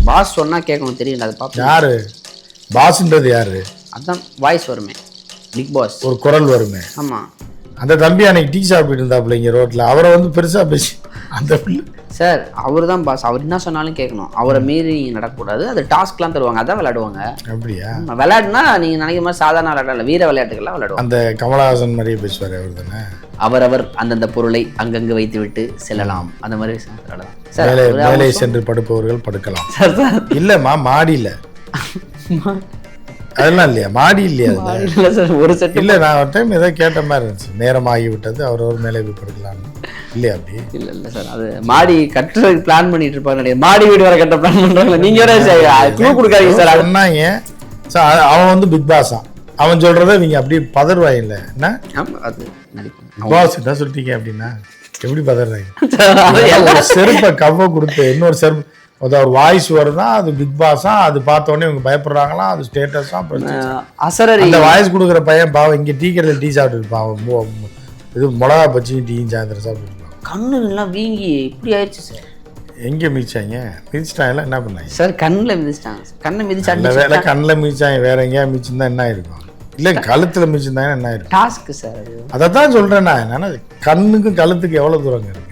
Pass சொன்னால் கேட்கணும் தெரியும் அது பார்ப்போம். யார் பாஸ்ன்றது யார்? அதான் வாய்ஸ் வருமே, பிக் பாஸ் ஒரு குரல் வருமே. ஆமாம். அந்த தம்பி அன்னைக்கு டீ சாப்பிட்டு இருந்தாப்புல இங்கே ரோட்டில், அவரை வந்து பெருசாக பேசி அந்த சார் அவர் தான் பாஸ், அவர் என்ன சொன்னாலும் கேட்கணும், அவரை மீறி நடக்கக்கூடாது. அது டாஸ்க்லாம் தருவாங்க, அதான் விளையாடுவாங்க. அப்படியா? விளையாடுனா நீங்கள் நினைக்கிற மாதிரி சாதாரண விளையாடல, வீர விளையாட்டுகள்லாம் விளையாடுவாங்க. அந்த கமலஹாசன் மாதிரியே பேசுவார் அவர் தானே. அவரவர் அந்தந்த பொருளை அங்கங்கு வைத்து விட்டு செல்லலாம், அந்த மாதிரி வேலை சென்று படுப்பவர்கள் படுக்கலாம். சார் சார் இல்லைம்மா, மாடியில் அதெல்லாம் இல்லையா? மாடி இல்லையா? இல்லை சார், ஒரு செட் இல்லை. நான் ஒரு டைம் ஏதோ கேட்ட மாதிரி இருந்துச்சு, நேரம் ஆகிவிட்டது அவர் மேலே போய் படுக்கலாம்னு. இல்லையா அப்படி? இல்லை சார், அது மாடி கட்டுறதுக்கு பிளான் பண்ணிட்டு இருப்பாங்க, மாடி வீடு வர கட்ட பிளான் பண்ணுறாங்க. நீங்கள் க்ளூ கொடுக்காதீங்க சார். சொன்னாங்க சார், அவன் வந்து பிக் பாஸா, அவன் சொல்கிறத நீங்கள் அப்படி பதறுவாயில்ல என்ன? அது பிக் பாஸ் என்ன சொல்லிட்டீங்க அப்படின்னா எப்படி பதறாங்க? செருப்பை கவ்வ கொடுத்து இன்னொரு செருப்பு, அது ஒரு வாய்ஸ் வருதா, அது பிக் பாஸா, அது பார்த்தோன்னே இவங்க பயப்படுறாங்களா, அது ஸ்டேட்டஸா அசரரி. அந்த வாய்ஸ் கொடுக்குற பையன் பாவம் இங்கே டீ கடையில் டீ சாப்பிட்டு இருப்பான், இது மிளகா பச்சியும் டீயும் சாயந்தரம் சாப்பிட்டு இருப்பான். கண்ணுலாம் வீங்கி இப்படி ஆயிடுச்சு சார். எங்கே மிதிச்சாங்க? மிதிச்சிட்டாங்கல்ல, என்ன பண்ணாங்க சார்? கண்ணில் மிதிச்சிட்டாங்க. கண்ணை மிதிச்சாங்க. வேலை கண்ணில் மிதிச்சாங்க, வேற எங்கேயா மிதிச்சிருந்தா என்ன இருக்கும்? இல்லை கழுத்தில் மிதிச்சிருந்தாங்கன்னா என்ன ஆயிருக்கும்? Task sir. அதை தான் சொல்கிறேன் நான். என்னன்னா கண்ணுக்கும் கழுத்துக்கு எவ்வளோ தூரங்க இருக்கு?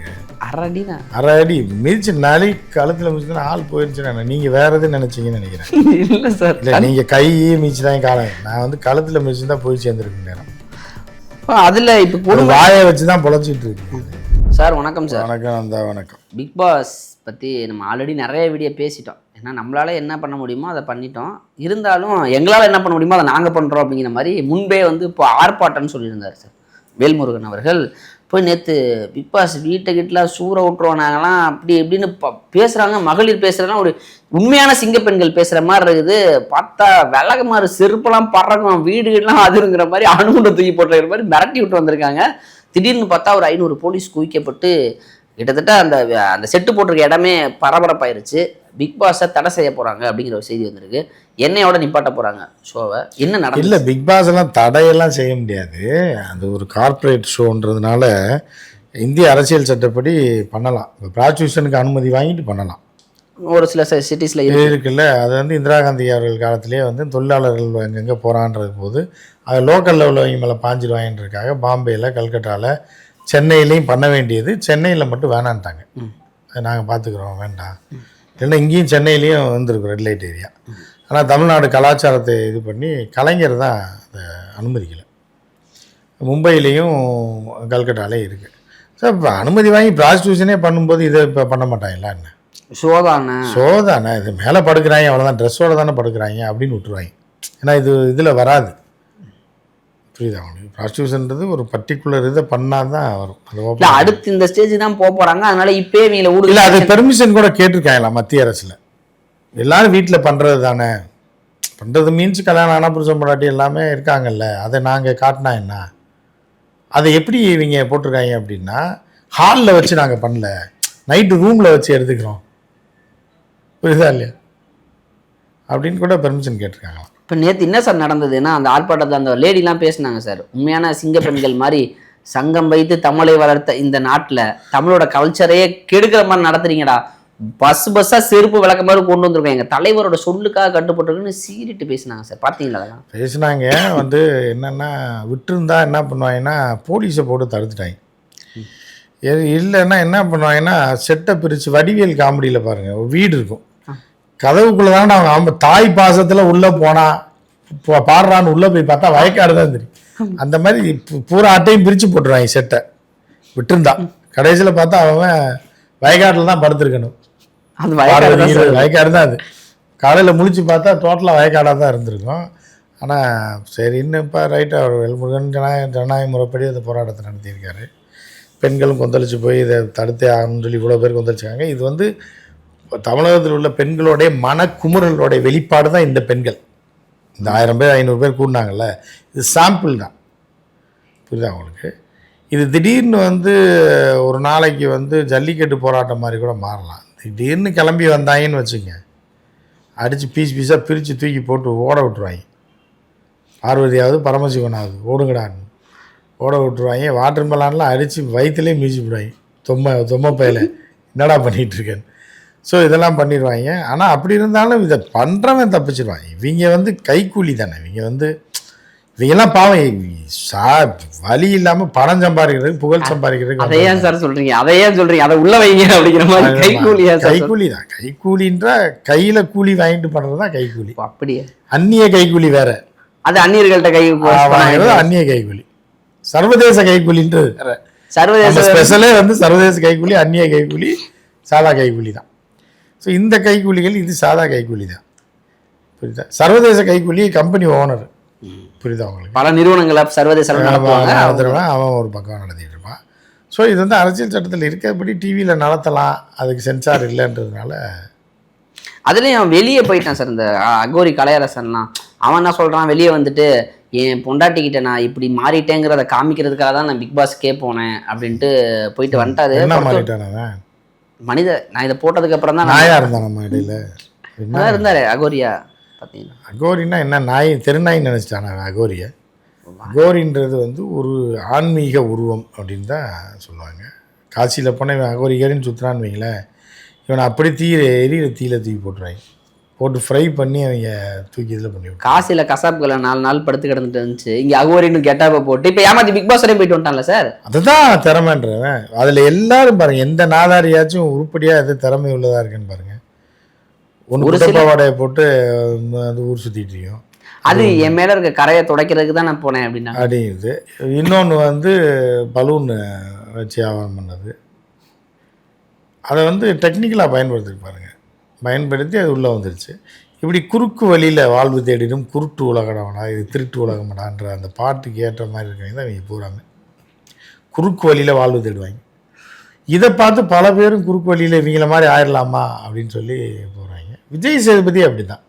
அரை அடி மிதிச்சுனாலே கழுத்தில் மிதிச்சுனா ஆள் போயிடுச்சுன்னா நீங்கள் வேற எதுவும் நினைச்சீங்கன்னு நினைக்கிறேன். இல்லை சார், இல்லை நீங்கள் கையே மிதிச்சுதான் காலம். நான் வந்து கழுத்தில் மிதிச்சுதான் போய் சேர்ந்துருக்கு நேரம். அதில் இப்போ வாயை வச்சு தான் பொழைச்சிட்டு இருக்கு. சார் வணக்கம் சார். வணக்கம். அந்த வணக்கம். பிக் பாஸ் பற்றி நம்ம ஆல்ரெடி நிறைய வீடியோ பேசிட்டோம். ஏன்னா நம்மளால் என்ன பண்ண முடியுமோ அதை பண்ணிட்டோம். இருந்தாலும் எங்களால் என்ன பண்ண முடியுமோ அதை நாங்கள் பண்ணுறோம் அப்படிங்கிற மாதிரி முன்பே வந்து இப்போ ஆர்ப்பாட்டம்னு சொல்லியிருந்தார் சார் வேல்முருகன் அவர்கள். போய் நேற்று பிக் பாஸ் வீட்டை சூற விட்டுருவோம் நாங்களாம் அப்படி இப்படின்னு பேசுகிறாங்க. மகளிர் பேசுகிறதுலாம் ஒரு உண்மையான சிங்கப்பெண்கள் பேசுகிற மாதிரி இருக்குது. பார்த்தா விலக மாதிரி செருப்பெல்லாம் பறக்கும், வீடுகள்லாம் அதுங்கிற மாதிரி அணுகுண்டை தூக்கி போட்டுற மாதிரி மிரட்டி விட்டு வந்திருக்காங்க. திடீர்னு பார்த்தா ஒரு 500 போலீஸ் குவிக்கப்பட்டு கிட்டத்தட்ட அந்த செட்டு போட்டிருக்க இடமே பரபரப்பாயிருச்சு. பிக் பாஸை தடை செய்ய போகிறாங்க அப்படிங்கிற ஒரு செய்தி வந்திருக்கு. என்னையோட நிப்பாட்ட போகிறாங்க ஷோவை. என்ன நடக்குது? இல்லை, பிக் பாஸ் எல்லாம் தடையெல்லாம் செய்ய முடியாது. அது ஒரு கார்ப்பரேட் ஷோன்றதுனால இந்திய அரசியல் சட்டப்படி பண்ணலாம். இப்போ ப்ராசிக்யூஷனுக்கு அனுமதி வாங்கிட்டு பண்ணலாம். ஒரு சில சிட்டிஸில் இருக்குல்ல. அது வந்து இந்திரா காந்தி அவர்கள் காலத்திலே வந்து தொழிலாளர்கள் எங்கெங்கே போகிறான்றது போது அது லோக்கல் லெவலில் மேலே பாஞ்சிடுவாங்கன்றதுக்காக பாம்பேயில், கல்கட்டாவில், சென்னையிலையும் பண்ண வேண்டியது. சென்னையில் மட்டும் வேணான்ட்டாங்க. அது நாங்கள் பார்த்துக்குறோம், வேண்டாம். இல்லைன்னா இங்கேயும் சென்னையிலையும் வந்துருக்கும் ரெட் லைட் ஏரியா. ஆனால் தமிழ்நாடு கலாச்சாரத்தை இது பண்ணி கலைஞர் தான் அதை அனுமதிக்கலை. மும்பையிலையும் கல்கட்டாலையும் இருக்குது. சார் இப்போ அனுமதி வாங்கி ப்ராஸ்டியூஷனே பண்ணும்போது இதை இப்போ பண்ண மாட்டாங்களா என்ன? ஷோதானே இது மேலே படுக்கிறாங்க, அவ்வளோதான், ட்ரெஸ்ஸோடு தானே படுக்கிறாங்க அப்படின்னு விட்டுருவாங்க. ஏன்னா இதில் வராது. புரியுதா அவங்களுக்கு? ப்ராஸ்டியூஷன்றது ஒரு பர்டிகுலர் இதை பண்ணால் தான் வரும். அது அடுத்து இந்த ஸ்டேஜ் தான் போக போகிறாங்க. அதனால இப்போயே நீங்கள் இல்லை, அது பெர்மிஷன் கூட கேட்டிருக்காங்களா மத்திய அரசில்? எல்லாரும் வீட்டில் பண்ணுறது தானே. பண்ணுறது மீன்ஸ் கல்யாணம் ஆனால் புருஷன் பொண்டாட்டி எல்லாமே இருக்காங்கல்ல, அதை நாங்கள் காட்டினா என்ன? அதை எப்படி இவங்க போட்டிருக்காங்க அப்படின்னா, ஹாலில் வச்சு நாங்கள் பண்ணல, நைட்டு ரூமில் வச்சு எடுத்துக்கிறோம். புரியுதா இல்லையா? அப்படின்னு கூட பெர்மிஷன் கேட்டிருக்காங்களா. இப்போ நேற்று என்ன சார் நடந்ததுன்னா, அந்த ஆர்ப்பாட்டத்தில் அந்த லேடிலாம் பேசினாங்க சார். உண்மையான சிங்க பெண்கள் மாதிரி சங்கம் வைத்து தமிழை வளர்த்த இந்த நாட்டில் தமிழோட கல்ச்சரையே கெடுக்கிற மாதிரி நடத்துறீங்கடா, பஸ்ஸாக செருப்பு விளக்க மாதிரி கொண்டு வந்திருக்கோம், எங்கள் தலைவரோட சொல்லுக்காக கட்டுப்பட்டுருக்குன்னு சீரிட்டு பேசினாங்க சார். பார்த்தீங்களா? பேசினாங்க. வந்து என்னென்னா விட்டுருந்தா என்ன பண்ணுவாங்கன்னா போலீஸை போட்டு தடுத்துட்டாங்க. இல்லைன்னா என்ன பண்ணுவாங்கன்னா செட்டை பிரித்து வடிவேல் காமெடியில் பாருங்கள், ஒரு வீடு இருக்கும், கதவுக்குள்ளே தானே அவங்க தாய் பாசத்தில் உள்ளே போனால் பாடுறான்னு உள்ளே போய் பார்த்தா வயக்காடு தான் தெரியும். அந்த மாதிரி பூரா ஆட்டையும் பிரித்து போட்டுருவாங்க செட்டை விட்டுருந்தா. கடைசியில் பார்த்தா அவன் வயக்காட்டில் தான் படுத்துருக்கணும். அது வயக்காடு தான். அது காலையில் முழிச்சு பார்த்தா டோட்டலாக வயக்காடாக தான் இருந்திருக்கும். ஆனால் சரி, இன்னும் இப்போ ரைட்டாக அவர் வேல்முருகன் ஜனநாயக முறைப்படி அந்த போராட்டத்தை நடத்தியிருக்காரு. பெண்களும் கொந்தளிச்சு போய் இதை தடுத்தே ஆகணும்னு சொல்லி இவ்வளோ பேர் கொந்தளிச்சாங்க. இது வந்து தமிழகத்தில் உள்ள பெண்களுடைய மனக்குமுறலோடைய வெளிப்பாடு தான் இந்த பெண்கள். இந்த 1000 பேர் 500 பேர் கூடினாங்கல்ல, இது சாம்பிள் தான். புரியுதா உங்களுக்கு? இது திடீர்னு வந்து ஒரு நாளைக்கு வந்து ஜல்லிக்கட்டு போராட்டம் மாதிரி கூட மாறலாம். திடீர்னு கிளம்பி வந்தாங்கன்னு வச்சுங்க, அடித்து பீஸாக பிரித்து தூக்கி போட்டு ஓட விட்டுருவாங்க. பார்வதியாவது பரமசிவனாவது ஓடுங்கடான்னு ஓட விட்டுருவாங்க. வாட்டர் மெலான்லாம் அடித்து வயிற்றுலேயே மீச்சு விடுவாங்க. தொம்மை பையில என்னடா பண்ணிகிட்டு இருக்கேன்னு. ஸோ இதெல்லாம் பண்ணிடுவாங்க. ஆனால் அப்படி இருந்தாலும் இதை பண்ணுறவன் தப்பிச்சிருவான். இவங்க வந்து கைக்கூலி தானே. இவங்கெல்லாம் பாவம் வழி இல்லாமல் பணம் சம்பாதிக்கிறதுக்கு புகழ் சம்பாதிக்கிறதுக்கு. அதையே சார் சொல்றீங்க, அதை உள்ள வைங்க அப்படிங்கிற மாதிரி. கைக்கூலி தான். கைக்கூலின்ற கையில் கூலி வாங்கிட்டு பண்ணுறது தான் கைக்கூலி. அப்படியே அந்நிய கைக்கூலி வேற. அது அந்நியர்கள்ட்ட வாங்குறது அந்நிய கைக்கூலி. சர்வதேச கைக்கூலின்றது வேற. சர்வதேச ஸ்பெஷலே வந்து சர்வதேச கைக்கூலி, அந்நிய கைக்கூலி, சாதா கைக்கூலி தான். ஸோ இந்த கைக்கூலிகள் இது சாதா கைக்கூலி தான். புரியுதா? சர்வதேச கைக்கூலி கம்பெனி ஓனர். புரியுதா உங்களுக்கு? பல நிறுவனங்களை சர்வதேச அவன் ஒரு பக்கம் நடத்திட்டு இருப்பான். ஸோ இது வந்து அரசியல் சட்டத்தில் இருக்கபடி டிவியில் நடத்தலாம், அதுக்கு சென்சார் இல்லைன்றதுனால. அதுலேயும் வெளியே போயிட்டான் சார் இந்த அகோரி கலையரசன்லாம். அவன் என்ன சொல்கிறான், வெளியே வந்துட்டு என் பொண்டாட்டிக்கிட்ட நான் இப்படி மாறிட்டேங்கிறத காமிக்கிறதுக்காக தான் நான் பிக் பாஸ்க்கே போனேன் அப்படின்ட்டு போயிட்டு வந்துட்டாரு. என்ன மாறிட்டான மனித நான் இதை போட்டதுக்கு அப்புறம் தான் நாயா இருந்தான் நம்ம இடையில இருந்தாரு அகோரியா. பார்த்தீங்கன்னா அகோரின்னா என்ன, நாய் தெருநாயின்னு நினச்சிட்டான அகோரியை. அகோரின்றது வந்து ஒரு ஆன்மீக உருவம் அப்படின்னு தான் சொல்லுவாங்க. காசியில் போனால் இவன் அகோரிகரின்னு சுற்றுறான்னு வைங்களேன், இவனை அப்படி எரியிற தீயில தூக்கி போட்டுருவாங்க. போட்டு ஃப்ரை பண்ணி அவங்க தூக்கி இதில் பண்ணி விட்டு. காசியில் கசாப்புகளை 4 நாள் படுத்து கிடந்துட்டு இருந்துச்சு, இங்கே அகோரின்னு கேட்டாப்ப போட்டு இப்போ ஏமாத்தி பிக் பாஸ் வரையும் போயிட்டு வந்துட்டான்ல சார். அதுதான் திறமைன்றவன். அதில் எல்லாரும் பாருங்கள், எந்த நாதாரியாச்சும் உருப்படியாக எது திறமை உள்ளதாக இருக்குன்னு பாருங்கள். ஒரு பாவாடையை போட்டு அது ஊர் சுற்றிட்டு இருக்கோம். அது என் மேலே இருக்க கரையை துடைக்கிறதுக்கு தான் நான் போனேன் அப்படின்னா அப்படிங்குது. இன்னொன்று வந்து பலூன் வச்சு வியாபாரம் பண்ணது, அதை வந்து டெக்னிக்கலாக பயன்படுத்தி பாருங்கள். பயன்படுத்தி அது உள்ளே வந்துருச்சு. இப்படி குறுக்கு வழியில் வாழ்வு தேடிடும் குருட்டு உலகடா, இது திருட்டு உலகமடான்ற அந்த பாட்டுக்கு ஏற்ற மாதிரி இருக்கவங்க தான் இவங்க பூராங்க குறுக்கு வழியில் வாழ்வு தேடுவாங்க. இதை பார்த்து பல பேரும் குறுக்கு வழியில் இவங்கள மாதிரி ஆயிடலாமா அப்படின்னு சொல்லி போகிறாங்க. விஜய் சேதுபதி அப்படி தான்.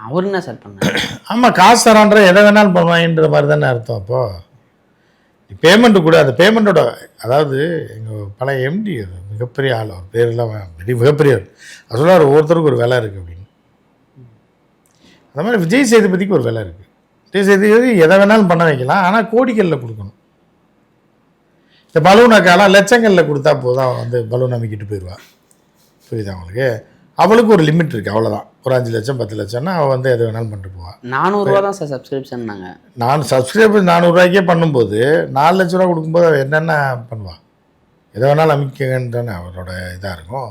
அவர் என்ன சார் பண்ணார்? ஆமாம், காசு தரான்ற எதை வேணாலும் பண்ணுவாங்கன்ற மாதிரி தானே அர்த்தம். அப்போது பேமெண்ட்டு கூட அந்த பேமெண்ட்டோட, அதாவது எங்கள் பழைய எம்டி அது மிகப்பெரிய ஆள், அவர் பேரெல்லாம் மிகப்பெரியவர். அது சொல்ல ஒவ்வொருத்தருக்கும் ஒரு விலை இருக்குது அப்படின்னு. அந்த மாதிரி விஜய் சேதுபதிக்கு ஒரு விலை இருக்குது. விஜய் சேதுபதி எதை வேணாலும் பண்ண வைக்கலாம், ஆனால் கோடிகளில் கொடுக்கணும். இந்த பலூனாக்காலாம் லட்சங்களில் கொடுத்தா போதும், அவன் வந்து பலூன் அமைக்கிட்டு போயிடுவாள். புரியுதா அவங்களுக்கு? அவளுக்கு ஒரு லிமிட் இருக்குது, அவ்வளோதான். ஒரு 5 லட்சம் 10 லட்சம்னா அவள் வந்து எது வேணாலும் பண்ணிட்டு போவாள். 400 ரூபா தான் சார் சப்ஸ்கிரிப்ஷன். நான் சப்ஸ்கிரைபர் 400 ரூபாய்க்கே பண்ணும்போது 4 லட்ச ரூபா கொடுக்கும்போது அவள் என்னென்ன பண்ணுவாள்? எதை வேணாலும் அமைக்கன்னு தானே அவரோட இதாக இருக்கும்.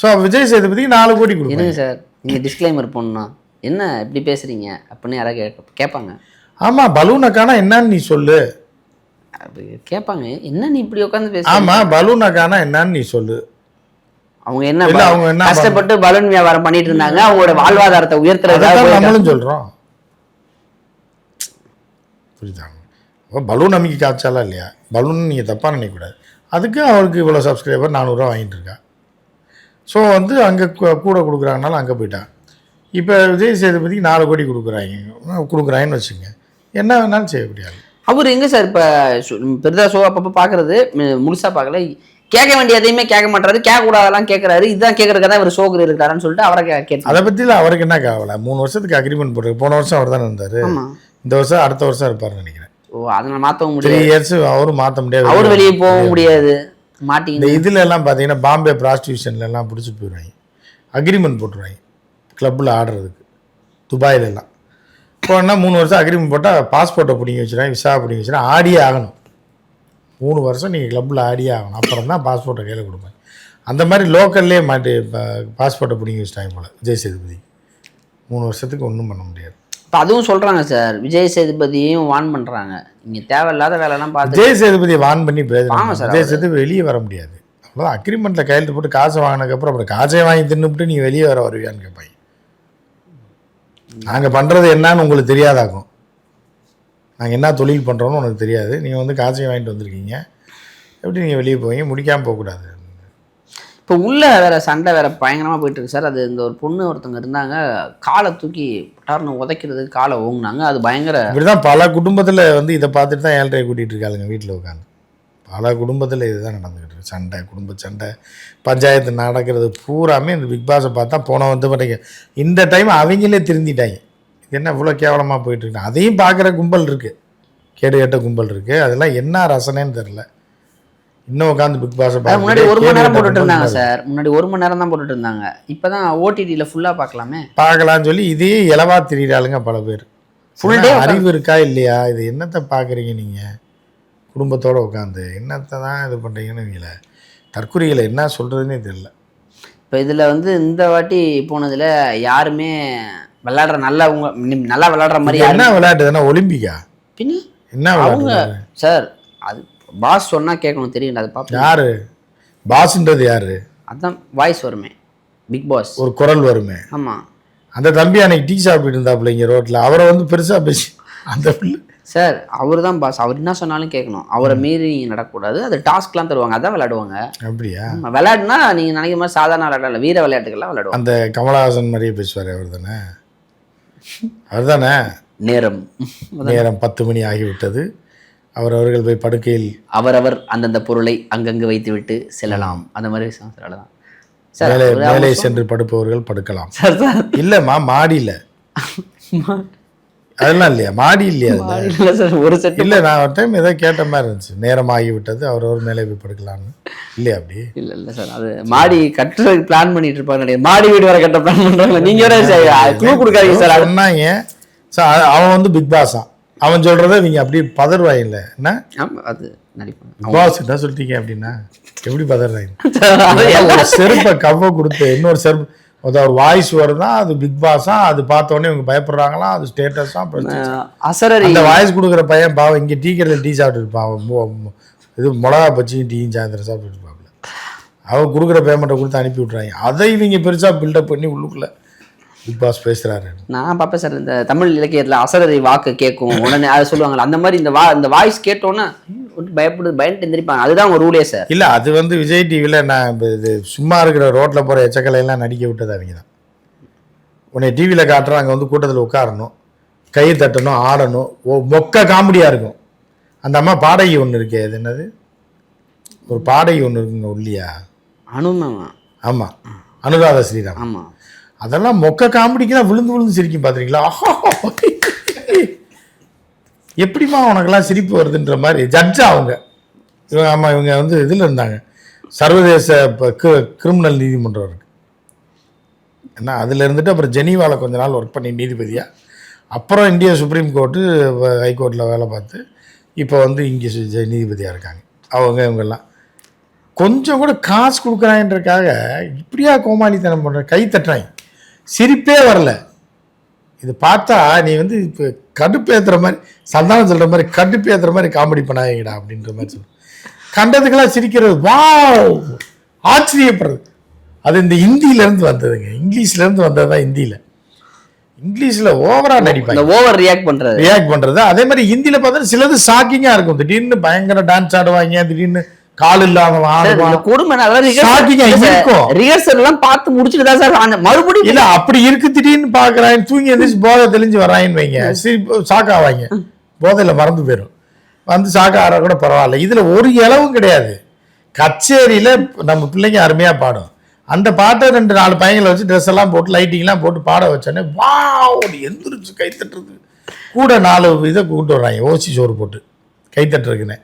ஸோ விஜய் சேதுபதிக்கு 4 கோடி கொடுக்குங்க சார். நீங்கள் டிஸ்க்ளைமர் பண்ணணும், என்ன இப்படி பேசுகிறீங்க அப்படின்னு யாராவது கேட்பாங்க. ஆமாம், பலூனக்கானா என்னன்னு நீ சொல்லு கேட்பாங்க. என்ன நீ இப்படி உட்காந்து பேச? ஆமாம், பலூனக்கானா என்னன்னு நீ சொல்லு. அவங்க என்ன கஷ்டப்பட்டு பலூன் வியாபாரம் பண்ணிட்டு இருந்தாங்க, அவங்களோட வாழ்வாதாரத்தை உயர்த்துறதுக்காக நம்மளும் சொல்கிறோம். புரியுதாங்க? பலூன் அமைக்க காய்ச்சாலா இல்லையா? பலூன் நீங்கள் தப்பாக நினைக்கக்கூடாது. அதுக்கு அவருக்கு இவ்வளோ சப்ஸ்கிரைபர் 400 ரூபா வாங்கிட்டு இருக்கா. ஸோ வந்து அங்கே கூட கொடுக்குறாங்கனாலும் அங்கே போயிட்டான். இப்போ விஜய் சேதுபதிக்கு 4 கோடி கொடுக்குறாங்கன்னு வச்சுங்க, என்ன வேணாலும் செய்ய முடியாது. அவர் எங்கே சார் இப்போ பெரிதா ஷோ அப்பப்போ பார்க்குறது, முழுசாக பார்க்கல, கேட்க வேண்டிய எதையுமே கேட்க மாட்டாரு, கேட்கக்கூடாதெல்லாம் கேட்குறாரு. இதுதான் கேட்கறதுக்கு தான் இவர் ஷோக்கு இருக்காருன்னு சொல்லிட்டு அவரை கேட்க. அதை பற்றி அவருக்கு என்ன கவலை? 3 வருஷத்துக்கு அக்ரிமெண்ட் போட்டு, போன வருஷம் அவர் தானே இருந்தார், இந்த வருஷம் அடுத்த வருஷம் இருப்பார்னு நினைக்கிறேன். ஓ, அதனால் மாற்றவும் முடியாது. 3 இயர்ஸ் அவரும் மாற்ற முடியாது, அவர் வெளியே போகவும் முடியாது. இந்த இதில் எல்லாம் பார்த்தீங்கன்னா பாம்பே ப்ராஸ்டியூஷன்லாம் பிடிச்சிட்டு போயிடுவாங்க, அக்ரிமெண்ட் போட்டுருவாங்க கிளப்பில் ஆடுறதுக்கு. துபாயிலெல்லாம் போனால் 3 வருஷம் அக்ரிமெண்ட் போட்டால் பாஸ்போர்ட்டை பிடிங்கி வச்சுருவாங்க, விசா பிடிங்கி வச்சுருவாங்க, ஆடியே ஆகணும். 3 வருஷம் நீங்கள் கிளப்பில் ஆடியே ஆகணும், அப்புறம் தான் பாஸ்போர்ட்டை கையில் கொடுப்பாங்க. அந்த மாதிரி லோக்கல்லே பாஸ்போர்ட்டை பிடிங்கி வச்சுட்டாங்க போல் விஜய் சேதுபதி. 3 வருஷத்துக்கு ஒன்றும் பண்ண முடியாது. இப்போ அதுவும் சொல்கிறாங்க சார், விஜய் சேதுபதியையும் வான் பண்ணுறாங்க, இங்கே தேவையில்லாத வேலைலாம் பார்த்து. விஜய் சேதுபதியை வான் பண்ணி பிரயோஜனம் சார். விஜய் சேதுபதி வெளியே வர முடியாது. அவ்வளோதான், அக்ரிமெண்ட்டில் கையெழுத்து போட்டு காசை வாங்கினதுக்கப்புறம் அப்புறம் காசை வாங்கி தின்னுபிட்டு நீ வெளியே வருவியான்னு கேட்பாங்க. நாங்கள் பண்ணுறது என்னன்னு உங்களுக்கு தெரியாதாக்கும், நாங்கள் என்ன தொழில் பண்ணுறோன்னு உனக்கு தெரியாது, நீங்கள் வந்து காசையும் வாங்கிட்டு வந்திருக்கீங்க, எப்படி நீங்கள் வெளியே போவீங்க? முடிக்காமல் போகக்கூடாது. இப்போ உள்ள வேற சண்டை வேற பயங்கரமாக போயிட்டு இருக்கு சார். அது இந்த ஒரு பொண்ணு ஒருத்தவங்க இருந்தாங்க, காலை தூக்கி பட்டார்னு உதைக்கிறதுக்கு காலை ஓங்குனாங்க. அது பயங்கர இப்படிதான் பல குடும்பத்தில் வந்து இதை பார்த்துட்டு தான் ஏழ்றையை கூட்டிகிட்டு இருக்காளுங்க வீட்டில் உட்காந்து. பல குடும்பத்தில் இதுதான் நடந்துக்கிட்டு இருக்கு, சண்டை, குடும்ப சண்டை, பஞ்சாயத்து நடக்கிறது பூராமே இந்த பிக் பாஸை பார்த்தா போன வந்து பாருங்க. இந்த டைம் அவங்களே திருந்திட்டாங்க, இது என்ன இவ்வளோ கேவலமாக போயிட்டுருக்கு. அதையும் பார்க்குற கும்பல் இருக்குது, கேடு கேட்ட கும்பல் இருக்குது. அதெல்லாம் என்ன ரசனைன்னு தெரில. இன்னும் உட்காந்து பிக் பாஸ் முன்னாடி 1 மணி நேரம் போட்டுட்டு இருந்தாங்க சார். முன்னாடி 1 மணி நேரம் தான் போட்டுட்டு இருந்தாங்க. இப்பதான் ஓடிடில ஃபுல்லா பார்க்கலாமே. பார்க்கலாம்னு சொல்லி இதே இலவா திரியிறாளுங்க பல பேர். ஃபுல் டே அறிவு இருக்கா இல்லையா? இது என்னத்தை பார்க்குறீங்க நீங்கள் குடும்பத்தோடு உட்காந்து? என்னத்தை தான் இது பண்ணுறீங்கன்னு நீங்கள தற்கொலைகளை என்ன சொல்கிறதுனே தெரியல. இப்போ இதில் வந்து இந்த வாட்டி போனதில் யாருமே விளையாடுற நல்லா விளையாடுற மாதிரி என்ன விளையாட்டு தானே? ஒலிம்பிக்கா பின்ன என்ன அவங்க சார்? அது பாஸ் சொன்னால் கேட்கணும், தெரியும். அது பார்ப்போம். யாரு பாஸ்ன்றது? யாரு? அதுதான் வாய்ஸ் வருமே, பிக் பாஸ் ஒரு குரல் வருமே. ஆமாம், அந்த தம்பி அன்னைக்கு டீ சாப்பிட்டு இருந்தாப்புல இங்கே ரோட்டில். அவரை வந்து பெருசாக பேசி அந்த பிள்ளை சார் அவர் தான் பாஸ். அவர் என்ன சொன்னாலும் கேட்கணும். அவரை மீறி நடக்கக்கூடாது. அது டாஸ்க்லாம் தருவாங்க, அதான் விளையாடுவாங்க. அப்படியா? விளையாடுனா நீங்கள் நினைக்கிற மாதிரி சாதாரண விளையாடல, வீர விளையாட்டுகள்லாம் விளையாடுவாங்க. அந்த கமலஹாசன் மாதிரியே பேசுவார் அவர் தானே? அவர் தானே? நேரம் 10 மணி ஆகிவிட்டது, அவர்கள் போய் படுக்கையில் அவரவர் அந்தந்த பொருளை அங்கங்கு வைத்துவிட்டு செல்லலாம். அந்த மாதிரி சார் தான் மேலே சென்று படுப்பவர்கள் படுக்கலாம். இல்லைம்மா, மாடியில் அதெல்லாம் இல்லையா? மாடி இல்லையா? ஒரு செட் இல்லை, நான் ஒரு டைம் ஏதோ கேட்ட மாதிரி இருந்துச்சு, நேரம் ஆகிவிட்டது அவரவர் மேலே போய் படுக்கலாம்னு. இல்லையா அப்படி? இல்லை சார், அது மாடி கட்டுறதுக்கு பிளான் பண்ணிட்டு இருப்பாங்க. மாடி வீடு வர கட்ட பிளான் பண்ணுறாங்க. நீங்கள் க்ளூ கொடுக்காதீங்க சார். சொன்னாங்க சார், அவன் வந்து பிக் பாஸா, அவன் சொல்கிறத நீங்கள் அப்படி பதறுவாயில்ல என்ன? அது பிக் பாஸ் என்ன சொல்லிட்டீங்க அப்படின்னா எப்படி பதறாங்க? ஒரு செருப்பை கவ்வ கொடுத்து இன்னொரு செருப்பு ஒரு வாய்ஸ் வருதா, அது பிக் பாஸா, அது பார்த்தோன்னே இவங்க பயப்படுறாங்களா, அது ஸ்டேட்டஸா? அந்த வாய்ஸ் கொடுக்குற பையன் பாவம் இங்கே டீ கடையில் டீ சாப்பிட்டு இருப்பான். இது மிளகா பச்சியும் டீயும் சாயந்தரம் சாப்பிட்டு இருப்பாங்க. அவன் கொடுக்குற பேமெண்ட்டை கொடுத்து அனுப்பி விட்றாங்க. அதை இவங்க பெருசாக பில்டப் பண்ணி உள்ளுக்குள்ள பிக் பாஸ் பேசுகிறாரு. நான் பார்ப்பேன் சார், இந்த தமிழ் இலக்கியத்தில் அசரரி வாக்கு கேட்கும் உடனே அதை சொல்லுவாங்கல்ல, அந்த மாதிரி இந்த வாய்ஸ் கேட்டோன்னே பயந்து எந்திரிப்பாங்க. அதுதான் அவங்க ரூலே சார். இல்லை, அது வந்து விஜய் டிவியில் நான் இது சும்மா இருக்கிற ரோட்டில் போகிற எச்சக்கலையெல்லாம் நடிக்க விட்டது அவங்க தான். உன்னை டிவியில் காட்டுறாங்க, அங்கே வந்து கூட்டத்தில் உட்காரணும், கை தட்டணும், ஆடணும், மொக்க காமெடியாக இருக்கும். அந்த அம்மா பாடகி ஒன்று இருக்கே, அது என்னது, ஒரு பாடகி ஒன்று இருக்குங்க உள்ளியா, அனுமாமா? ஆமாம், அனுராதா ஸ்ரீராம். ஆமாம், அதெல்லாம் மொக்க காமெடிக்கு தான் விழுந்து விழுந்து சிரிக்கும். பார்த்துருக்கீங்களா? எப்படிமா உனக்கெல்லாம் சிரிப்பு வருதுன்ற மாதிரி ஜட்ஜா அவங்க. இவங்க ஆமாம், இவங்க வந்து இதில் இருந்தாங்க, சர்வதேச கிரிமினல் நீதிமன்றம் இருக்குது ஏன்னா அதில் இருந்துட்டு அப்புறம் ஜெனீவாவில் கொஞ்ச நாள் ஒர்க் பண்ணி நீதிபதியாக, அப்புறம் இந்தியா சுப்ரீம் கோர்ட்டு ஹைகோர்ட்டில் வேலை பார்த்து இப்போ வந்து இங்கே நீதிபதியாக இருக்காங்க. அவங்க இவங்கெல்லாம் கொஞ்சம் கூட காசு கொடுக்குறாங்கன்றக்காக இப்படியா கோமாளித்தனம் பண்ணுற, கை தட்டுறாங்க, சிரிப்பே வரல. இது பார்த்தா நீ வந்து இப்போ கடுப்பு ஏற்றுற மாதிரி, சந்தானம் சொல்கிற மாதிரி கடுப்பு ஏற்றுற மாதிரி காமெடி பண்ணாங்கடா அப்படின்ற மாதிரி சொல்லு. கண்டதுக்கெல்லாம் சிரிக்கிறது, வா ஆச்சரியப்படுறது. அது இந்த ஹிந்தியிலேருந்து வந்ததுங்க, இங்கிலீஷ்லேருந்து வந்தது தான். இங்கிலீஷில் ஓவராக நடிப்பாங்க, ஓவர் ரியாக்ட் பண்ணுறது. அதே மாதிரி ஹிந்தியில் பார்த்தா சிலது ஷாக்கிங்காக இருக்கும். திடீர்னு பயங்கர டான்ஸ் ஆடுவாங்க, திடீர்னு கால் இல்லாம பார்த்து முடிச்சுட்டு தான் சார் மறுபடியும் இல்ல அப்படி இருக்கு. திடீர்னு பாக்குறாங்க, தூங்கி எந்திரிச்சு போதை தெளிஞ்சு வராங்கன்னு வைங்க, சாக்காவாங்க, போதையில மறந்து போயிடும். வந்து சாக்கா ஆற கூட பரவாயில்ல. இதுல ஒரு இளவும் கிடையாது. கச்சேரியில நம்ம பிள்ளைங்க அருமையா பாடும். அந்த பாட்டை 2-4 பையங்களை வச்சு ட்ரெஸ் எல்லாம் போட்டு லைட்டிங்லாம் போட்டு பாட வச்சோன்னே வா எந்திரிச்சு கைத்தட்டுறது. கூட 4 இதை கூப்பிட்டு வர்றாங்க, ஓசி சோறு போட்டு கைத்தட்டுறதுக்குன்னு.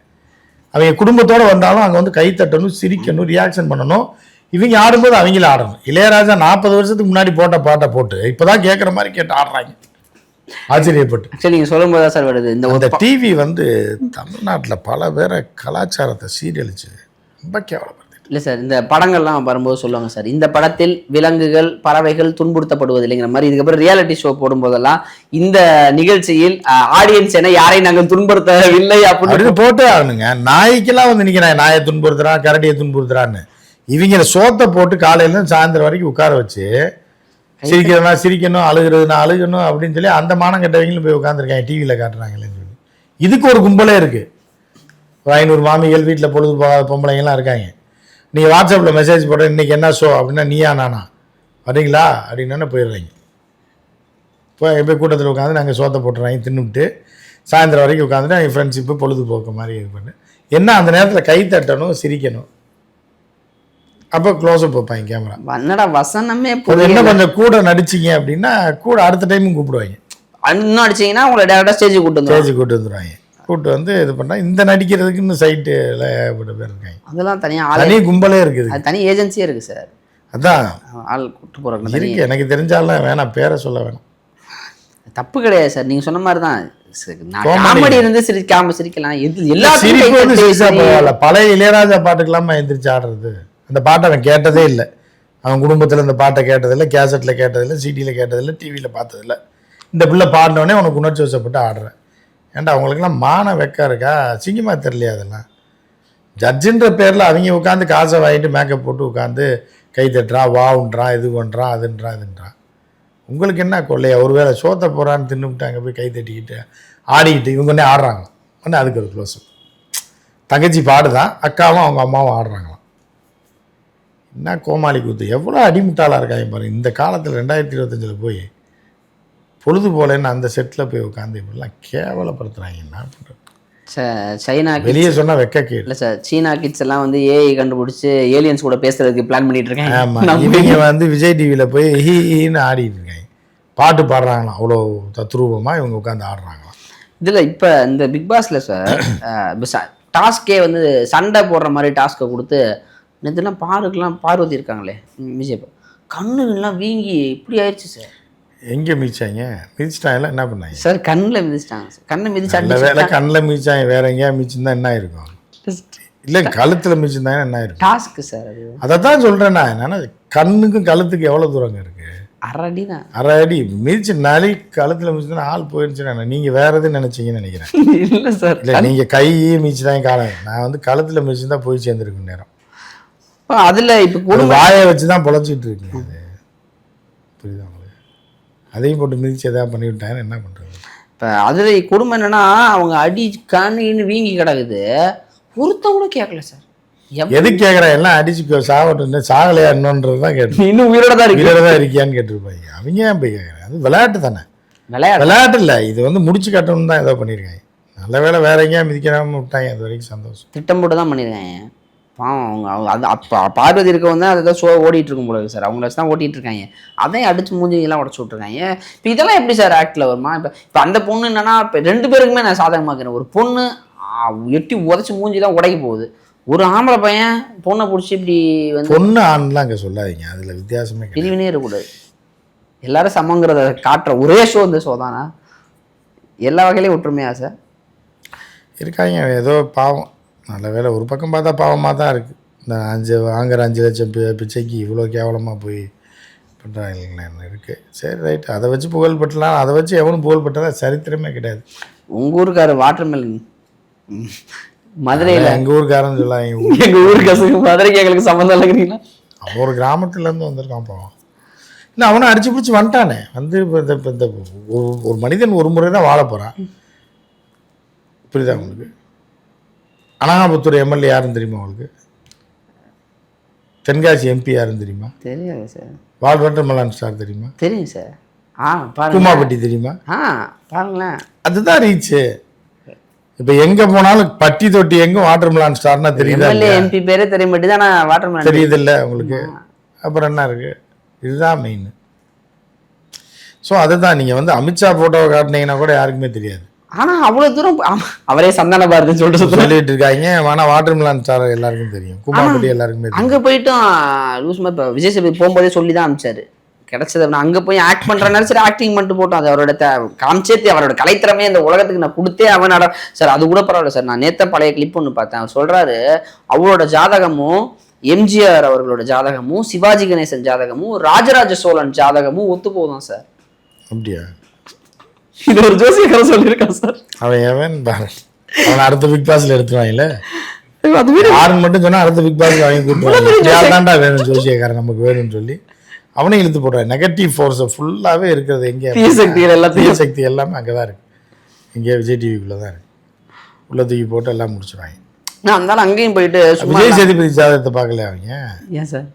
அவங்க குடும்பத்தோடு வந்தாலும் அங்கே வந்து கை தட்டணும், சிரிக்கணும், ரியாக்ஷன் பண்ணணும். இவங்க ஆடும்போது அவங்கள ஆடணும். இளையராஜா 40 வருஷத்துக்கு முன்னாடி போட்ட பாட்டை போட்டு இப்போதான் கேட்குற மாதிரி கேட்டு ஆடுறாங்க, ஆச்சரியப்பட்டு. சரி, நீங்கள் சொல்லும் போது தான் சார் வருது. இந்த டிவி வந்து தமிழ்நாட்டில் பல பேரை கலாச்சாரத்தை சீரழிச்சு ரொம்ப கேவலப்படுது. இல்லை சார், இந்த படங்கள்லாம் வரும்போது சொல்லுவாங்க சார், இந்த படத்தில் விலங்குகள் பறவைகள் துன்புறுத்தப்படுவது இல்லைங்கிற மாதிரி. இதுக்கப்புறம் ரியாலிட்டி ஷோ போடும்போதெல்லாம் இந்த நிகழ்ச்சியில் ஆடியன்ஸ் என யாரையும் நாங்கள் துன்புறுத்தவில்லை அப்படின்னு போட்டே ஆகணுங்க. நாய்க்கெல்லாம் வந்து நிற்கிறாங்க, நாயை துன்புறுத்துறான், கரடியை துன்புறுத்துறான்னு. இவங்க சோத்தை போட்டு காலையில சாயந்தரம் வரைக்கும் உட்கார வச்சு சிரிக்கிறதுனா சிரிக்கணும், அழுகிறதுனா அழுகணும் அப்படின்னு சொல்லி அந்த மானம் கெட்டவங்களும் போய் உட்காந்துருக்காங்க, டிவியில் காட்டுறாங்களேன்னு சொல்லி. இதுக்கு ஒரு கும்பலே இருக்குது. 500 மாமிகள் வீட்டில் பொழுது போகாத பொம்பளைங்கள்லாம் இருக்காங்க. நீங்கள் வாட்ஸ்அப்பில் மெசேஜ் போடுற இன்றைக்கி என்ன ஷோ அப்படின்னா நீயா நானா வரீங்களா அப்படின்னா போயிடுறீங்க. இப்போ எப்போ கூட்டத்தில் உட்காந்து நாங்கள் சோத்தை போட்டுறாங்க, தின்னுவிட்டு சாயந்தரம் வரைக்கும் உட்காந்துட்டு எங்கள் ஃப்ரெண்ட்ஷிப்பு பொழுதுபோக்கு மாதிரி இது பண்ணு. என்ன அந்த நேரத்தில் கை தட்டணும், சிரிக்கணும். அப்போ க்ளோஸ்அப் வைப்பாங்க கேமரா. என்னடா வசனமே என்ன கொஞ்சம் கூட நடிச்சிங்க அப்படின்னா கூட அடுத்த டைமும் கூப்பிடுவாங்க. இன்னும் அடிச்சிங்கன்னா உங்களை டேரெக்டாக ஸ்டேஜுக்கு கூட்டு வந்துடுவாங்க. கூப்பிட்டு வந்து இது பண்ணா இந்த நடிக்கிறதுக்குன்னு சைட்டில் ஏகப்பட்ட பேர் இருக்காங்க. அதெல்லாம் தனியாக தனி கும்பலே இருக்குது. அது தனி ஏஜென்சியே இருக்குது சார். அதான் ஆள் கூப்பிட்டு போகிறாங்க இருக்கு. எனக்கு தெரிஞ்சாலும் வேணாம், பேரை சொல்ல வேணாம். தப்பு கிடையாது சார். நீங்கள் சொன்ன மாதிரி தான் காமெடி இருந்து சிரிக்கலாம். சிரிப்பு வந்து சிரிச்சா பரவாயில்ல. பழைய இளையராஜா பாட்டுக்கெல்லாமா எந்திரிச்சு ஆடுறது? அந்த பாட்டை அவன் கேட்டதே இல்லை. அவன் குடும்பத்தில் இந்த பாட்டை கேட்டதில்லை, கேசட்டில் கேட்டதில்லை, சிடியில் கேட்டதில்லை, டிவியில் பார்த்ததில்லை. இந்த பிள்ளை பாடினோடனே உனக்கு உணர்ச்சி வசப்பட்டு ஆடுறேன். ஏன்டா அவங்களுக்கெல்லாம் மான வெக்கா இருக்கா? அசிங்கமாக தெரியலையா அதெல்லாம்? ஜட்ஜுன்ற பேரில் அவங்க உட்காந்து காசை வாங்கிட்டு மேக்கப் போட்டு உட்காந்து கை தட்டுறான், வாவுன்றான், இது பண்ணுறான், அதுன்றான். உங்களுக்கு என்ன கொள்ளையா? ஒரு வேளை சோத்தை போகிறான்னு தின்னுவிட்டு அங்கே போய் கை தட்டிக்கிட்டு ஆடிக்கிட்டு இவங்க ஒன்றே ஆடுறாங்க. ஒன்று அதுக்கு ஒரு க்ளோஸ். தங்கச்சி பாடுதான், அக்காவும் அவங்க அம்மாவும் ஆடுறாங்களாம். என்ன கோமாளி கூத்து! எவ்வளோ அடிமுட்டாளாக இருக்காங்க பாருங்க. இந்த காலத்தில் 2025 போய் பொழுது போலேன்னு அந்த செட்டில் போய் உட்காந்து இப்படிலாம் கேவலப்படுத்துகிறாங்க. என்ன பண்ணுறது? சைனா வெளியே சொன்னால் வெக்க கேடு இல்லை சார். சீனா கிட்ஸ் எல்லாம் வந்து ஏஐ கண்டுபிடிச்சி ஏலியன்ஸ் கூட பேசுறதுக்கு பிளான் பண்ணிட்டு இருக்காங்க. ஆமாம், இவங்க வந்து விஜய் டிவியில் போய் ஹீன்னு ஆடிட்டு இருக்காங்க. பாட்டு பாடுறாங்களாம், அவ்வளோ தத்ரூபமாக இவங்க உட்காந்து ஆடுறாங்களாம். இதில் இப்போ இந்த பிக் பாஸில் சார் டாஸ்கே வந்து சண்டை போடுற மாதிரி டாஸ்க்கை கொடுத்து இதெல்லாம் பார்வதி இருக்காங்களே விஜய், கண்ணுலாம் வீங்கி இப்படி ஆயிடுச்சு சார். எங்கே மிதிச்சாங்க? மிதிச்சிட்டாங்க. என்ன பண்ணாங்க சார்? கண்ணில் மிதிச்சிட்டாங்க சார். கண்ணை மிதிச்சாங்க. வேலை கண்ணில் மிதிச்சாங்க. வேற எங்கேயா மிதிச்சிருந்தா என்ன இருக்கும்? இல்லை, கழுத்தில் மிதிச்சிருந்தாங்கன்னா என்ன இருக்கும்? டாஸ்க்கு சார் அது. அதை தான் சொல்கிறேன் நான். என்னன்னா கண்ணுக்கும் கழுத்துக்கு எவ்வளோ தூரங்க இருக்குது? அரை அடி தான். அரை அடி மிதிச்சு நாளை கழுத்தில் மிதிச்சுன்னா ஆள் போயிடுச்சுன்னா நீங்கள் வேற எதுவும் நினச்சிங்கன்னு நினைக்கிறேன். இல்லை சார், இல்லை நீங்கள் கையே மிதிச்சு தான் காலம். நான் வந்து கழுத்தில் மிதிச்சு தான் போய் சேர்ந்துருக்கும் நேரம். அதில் இப்போ ஒரு வாயை வச்சு தான் பொழைச்சிட்டு இருக்கீங்க. அது புரியுதா உங்களுக்கு? அதையும் போட்டு மிதிச்சு எதாவது பண்ணிவிட்டாங்கன்னு என்ன பண்ணுறது? இப்போ அதில் குடும்பம் என்னன்னா அவங்க அடி கண்ணின்னு வீங்கி கிடக்குது. ஒருத்த கூட கேட்கல சார். எது கேட்குறேன்? எல்லாம் அடிச்சு சாவட்டு சாகலையா இன்னொன்றது தான் கேட்டு இன்னும் உயிரோட தான் இருக்கு. உயிரோட தான் இருக்கியான்னு கேட்டுருப்பாங்க. அவங்க ஏன் போய் கேட்குறேன்? அது விளையாட்டு தானே. விளையாட்டு இல்லை, இது வந்து முடிச்சு கட்டணும்னு தான் ஏதோ பண்ணியிருக்காங்க. நல்ல வேலை வேற எங்கேயா மிதிக்காம விட்டாங்க. அது வரைக்கும் சந்தோஷம். திட்டம் போட்டு தான் பண்ணியிருக்காங்க. பாவம் அவங்க அது அப்போ பார்வதி இருக்கவங்க தான் அதை ஷோ ஓடிட்டு இருக்கும் போல சார். அவங்கள வச்சு தான் ஓட்டிகிட்டு இருக்காங்க. அதையும் அடிச்சு மூஞ்சிலாம் உடச்சு விட்ருக்காங்க. இப்போ இதெல்லாம் எப்படி சார் ஆக்டில் வருமா? இப்போ அந்த பொண்ணு என்னன்னா, இப்போ 2 பேருக்குமே நான் சாதகமாக்கிறேன். ஒரு பொண்ணு எட்டி உதச்சி மூஞ்சிலாம் உடைக்க போகுது. ஒரு ஆம்பளை பையன் பொண்ணை பிடிச்சி இப்படி வந்து பொண்ணு ஆண்லாம் அங்கே சொல்லாதீங்க. அதில் வித்தியாசமே பிரிவினே இருக்கக்கூடாது. எல்லாரும் சமங்கிறத காட்டுற ஒரே ஷோ இந்த ஷோ தானா? எல்லா வகையிலையும் ஒற்றுமையா சார் இருக்காங்க. ஏதோ பாவம். நல்ல வேலை ஒரு பக்கம் பார்த்தா பாவமாக தான் இருக்குது. இந்த 5 லட்சம் பிச்சைக்கு இவ்வளோ கேவலமாக போய் பண்ணுறாங்க இருக்குது. சரி ரைட், அதை வச்சு புகழ்பெற்றலாம். அதை வச்சு எவனும் புகழ்பெற்றதா சரித்திரமே கிடையாது. உங்கள் ஊருக்காரு வாட்டர்மெலன் மதுரையில், எங்கள் ஊருக்காரன்னு சொல்லாங்க. எங்கள் ஊருக்கு மதுரைக்கு எங்களுக்கு சம்மந்தம் இல்லைங்கிறீங்களா? அவன் ஒரு கிராமத்துலேருந்து வந்திருக்கான் பாவம். இல்லை, அவனை அடிச்சு பிடிச்சி வந்துட்டானே. வந்து இந்த ஒரு மனிதன் ஒரு முறை தான் வாழ போகிறான். புரியுதா உங்களுக்கு? அனகாபுத்தூர் எம்எல்ஏ யாருன்னு தெரியுமா உங்களுக்கு? தென்காசி எம்பி யாருன்னு தெரியுமா? தெரியாது சார். வாட்டர்மெலன் ஸ்டார் தெரியுமா? தெரியும் சார். பாருங்க. கூமாப்பட்டி தெரியுமா? பாருங்களேன், அதுதான் ரீச்சு. இப்போ எங்கே போனாலும் பட்டி தொட்டி எங்கும் வாட்டர்மெலன் ஸ்டார்னா தெரியுதா? எம்பி பேரே தெரிய மாட்டேது. ஆனால் வாட்டர்மெலன் தெரியுது இல்லை உங்களுக்கு? அப்புறம் என்ன இருக்குது? இதுதான் மெயின். ஸோ அதுதான். நீங்கள் வந்து அமித்ஷா ஃபோட்டோவை காட்டினீங்கன்னா கூட யாருக்குமே தெரியாது. ஆனால் அவ்வளோ தூரம் அவரே சந்தான பாரதின்னு சொல்லிட்டு இருக்காங்க. ஆனால் வாட்டர்மெலன் ஸ்டார் எல்லாருக்கும் தெரியும். கூமாப்பட்டி எல்லாருக்குமே தெரியும். அங்கே போயிட்டும் லூஸ்மா இப்போ விஜய் சேதுபதி போகும்போதே சொல்லி தான் அனுப்பிச்சாரு. கிடைச்சது அப்படின்னா அங்கே போய் ஆக்ட் பண்ணுறனால சரி ஆக்டிங் பண்ணிட்டு போட்டோம். அது அவரோட காமிச்சேத்தி அவரோட கலைத்திறமே இந்த உலகத்துக்கு நான் கொடுத்தே அவன் சார். அது கூட பரவாயில்ல சார். நான் நேற்று பழைய கிளிப் ஒன்று பார்த்தேன். அவர் சொல்கிறாரு அவரோட ஜாதகமும் எம்ஜிஆர் அவர்களோட ஜாதகமும் சிவாஜி கணேசன் ஜாதகமும் ராஜராஜ சோழன் ஜாதகமும் ஒத்து போதும் சார். அப்படியா? இது ஒரு ஜோசியக்காரன் சொல்லியிருக்கான் சார். அவன் எவன் பாரு, அவன் அடுத்த பிக் பாஸ்ல எடுத்துருவாங்கல்ல. யாருன்னு மட்டும் சொன்னா அடுத்த பிக் பாஸ்ல வாங்கி கொடுத்துருவாங்க. தாண்டா வேணும் ஜோசியக்காரன் நமக்கு வேணும்னு சொல்லி அவனே இழுத்து போடுறான். நெகட்டிவ் ஃபோர்ஸை ஃபுல்லாகவே இருக்கிறது எங்கே? தீய சக்தி எல்லாமே அங்கே தான் இருக்குது. இங்கே விஜய் டிவிக்குள்ளே தான் இருக்குது. உள்ள தூக்கி போட்டு எல்லாம் முடிச்சுருவாங்க. நான் இருந்தாலும் அங்கேயும் போயிட்டு விஜய் சேதுபதி ஜாதகத்தை பார்க்கல அவங்க. ஏன் சார்?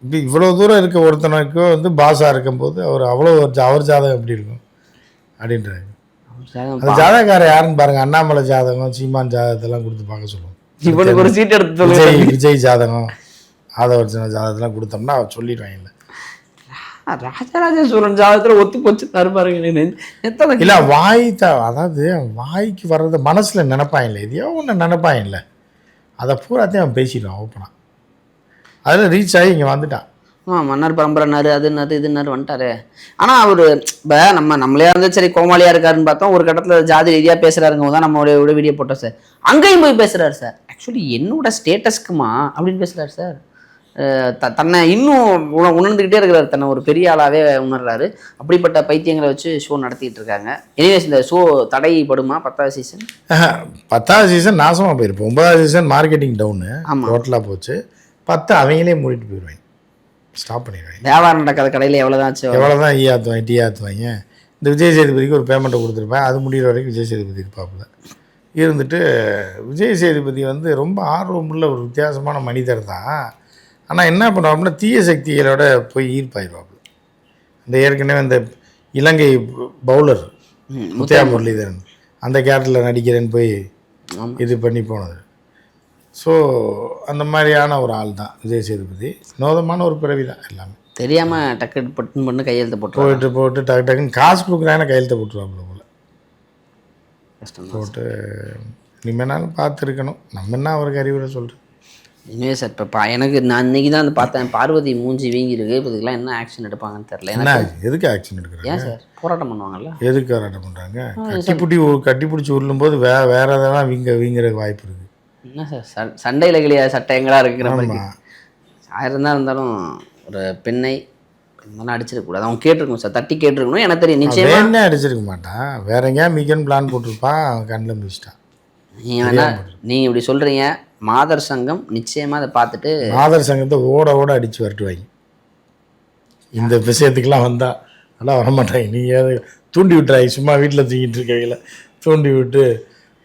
இப்போ இவ்வளோ தூரம் இருக்க ஒருத்தனுக்கு வந்து பாஸாக இருக்கும்போது அவர் அவ்வளோ அவர் ஜாதகம் எப்படி இருக்கும் அப்படின்றாங்க. அந்த ஜாதகக்காரர் யாருன்னு பாருங்க. அண்ணாமலை ஜாதகம், சீமான் ஜாதகத்தெல்லாம் கொடுத்து பார்க்க சொல்லுவோம். இவனுக்கு ஒரு சீட் எடுத்து விஜய் ஜாதகம், ஆதவர்ஜன ஜாதகத்தெல்லாம் கொடுத்தோம்னா அவர் சொல்லிடுவாங்கல்ல. ராஜராஜ சோழன் ஜாதகத்துல ஒத்து போச்சு தருப்பாருங்க எத்தனை இல்லை அதாவது வாய்க்கு வர்றது மனசில் நினைப்பான் இல்லை, எதையோ ஒன்று நினைப்பான் இல்லை, அதை பூராத்தையும் அவன் பேசிடுவான் ஓப்பனாக. அதில் ரீச் ஆகி இங்கே வந்துட்டான். மன்னர் பரம்பரைனாரு அதுன்னாரு இதுன்னாரு வந்துட்டாரு. ஆனால் அவர் இப்போ நம்மளே வந்து சரி கோமாளியாக இருக்காருன்னு பார்த்தோம், ஒரு கட்டத்தில் ஜாதி ரீதியாக பேசுகிறாருங்க தான் நம்மளோட வீடியோ போட்டோம் சார். அங்கேயும் போய் பேசுகிறாரு சார். ஆக்சுவலி என்னோட ஸ்டேட்டஸ்க்குமா அப்படின்னு பேசுகிறாரு சார். தன்னை இன்னும் உணர்ந்துக்கிட்டே இருக்கிறாரு, தன்னை ஒரு பெரிய ஆளாகவே உணர்றாரு. அப்படிப்பட்ட பைத்தியங்களை வச்சு ஷோ நடத்திட்டு இருக்காங்க. எனிவேஸ் இந்த ஷோ தடைப்படுமா 10வது சீசன்? 10வது சீசன் நாசமாக போயிருப்போம். 9வது சீசன் மார்க்கெட்டிங் டவுனு டோட்டலாக போச்சு. 10 அவங்களே மூடிட்டு போயிடுவாங்க, ஸ்டாப் பண்ணிடுவாங்க. வியாபாரம் நடக்காத கடையில் எவ்வளோதான் ஈ ஆற்றுவாங்க டீ ஆற்றுவாங்க. இந்த விஜய் சேதுபதிக்கு ஒரு பேமெண்ட்டை கொடுத்துருப்பேன், அது முடிகிற வரைக்கும் விஜய் சேதுபதி இருப்பாப்புல இருந்துட்டு. விஜய் சேதுபதி வந்து ரொம்ப ஆர்வமுள்ள ஒரு வித்தியாசமான மனிதர் தான். ஆனால் என்ன பண்ணுவாப்புல, தீய சக்திகளோட போய் ஈர்ப்பாயிடுவாப்புல. இந்த ஏற்கனவே இந்த இலங்கை பவுலர் முத்தையா முரளிதரன் அந்த கேரக்டரில் நடிக்கிறேன்னு போய் இது பண்ணி போனது. ஸோ அந்த மாதிரியான ஒரு ஆள் தான் விஜய் சேதுபதி. வினோதமான ஒரு பிறவி தான். எல்லாமே தெரியாமல் டக்கு பட்டுன்னு பண்ணு கையெழுத்து போட்டு டக்கு டக்குன்னு காசு கொடுக்குறாங்கன்னா கையெழுத்தை போட்டுருவாப்புல போல் போட்டு. இனிமேனாலும் பார்த்துருக்கணும். நம்ம என்ன அவருக்கு அறிவுரை சொல்கிறேன். இனிமே சார் இப்போ எனக்கு நான் இன்றைக்கி தான் வந்து பார்த்தேன், பார்வதி மூஞ்சி வீங்கிருக்கு. இப்போ இதுக்கெல்லாம் என்ன ஆக்ஷன் எடுப்பாங்கன்னு தெரியல. என்ன எதுக்கு ஆக்ஷன் எடுக்கிறாங்க? ஏன் சார் போராட்டம் பண்ணுவாங்கல்ல? எதுக்கு போராட்டம் பண்ணுறாங்க? கட்டிப்பிடிச்சி உருளும்போது வேற எதெல்லாம் வீங்கிற வாய்ப்பு இருக்குது. என்ன சார் சண்டையில் கிளியா சட்டைங்களா இருக்கிற மாதிரி ஆயிரம் தான் இருந்தாலும் ஒரு பெண்ணை இருந்தாலும் அடிச்சிருக்கக்கூடாது. அவன் கேட்டிருக்கணும் சார், தட்டி கேட்டிருக்கணும். எனக்கு தெரியும் நிச்சயமா என்ன அடிச்சிருக்க மாட்டான், வேற எங்கேயா மிகன்னு பிளான் போட்டிருப்பான், அவன் கண்ணில் மிச்சிட்டான். நீங்கள் இப்படி சொல்கிறீங்க. மாதர் சங்கம் நிச்சயமாக அதை பார்த்துட்டு மாதர் சங்கத்தை ஓட அடித்து வரட்டுவாங்க. இந்த விஷயத்துக்கெல்லாம் வந்தால் அதெல்லாம் வரமாட்டாங்க. நீங்கள் தூண்டி விட்டுறாங்க. சும்மா வீட்டில் தூங்கிட்டு இருக்கையில் தூண்டி விட்டு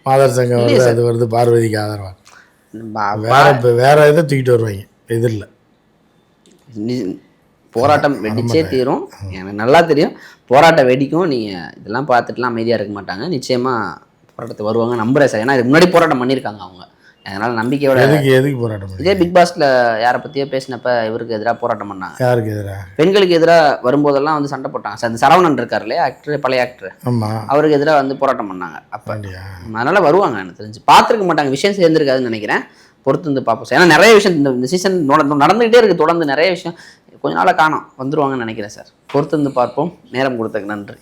மாதர் சங்கம் வருது, அது வருது, பார்வதிக்கு ஆதரவாக வேற எதை தூக்கிட்டு வருவாங்க. எதிரில் போராட்டம் வெடிச்சே தீரும். எனக்கு நல்லா தெரியும் போராட்டம் வெடிக்கும். நீங்கள் இதெல்லாம் பார்த்துட்டுலாம் அமைதியாக இருக்க மாட்டாங்க. நிச்சயமாக போராட்டத்துக்கு வருவாங்க நம்புறேன் சார். ஏன்னா இதுக்கு முன்னாடி போராட்டம் பண்ணியிருக்காங்க அவங்க. அதனால நம்பிக்கையோட. எதுக்கு போராட்டம்? இதே பிக் பாஸ்ல யாரை பற்றியோ பேசினப்ப இவருக்கு எதிராக போராட்டம் பண்ணாங்க. யாருக்கு எதிராக? பெண்களுக்கு எதிராக வரும்போதெல்லாம் வந்து சண்டை போட்டாங்க சார். இந்த சரவணன் இருக்கார் இல்லையா, ஆக்டர், பழைய ஆக்டர், அவருக்கு எதிராக வந்து போராட்டம் பண்ணாங்க. அப்போ அதனால வருவாங்க. எனக்கு தெரிஞ்சு பார்த்துருக்க மாட்டாங்க, விஷயம் சேர்ந்துருக்காதுன்னு நினைக்கிறேன். பொறுத்து வந்து பார்ப்போம் சார். ஏன்னா நிறைய விஷயம் இந்த சீசன் நடந்துகிட்டே இருக்குது. தொடர்ந்து நிறைய விஷயம் கொஞ்ச நாளாக காணோம், வந்துருவாங்கன்னு நினைக்கிறேன் சார். பொறுத்து வந்து பார்ப்போம். நேரம் கொடுத்ததுக்கு நன்றி.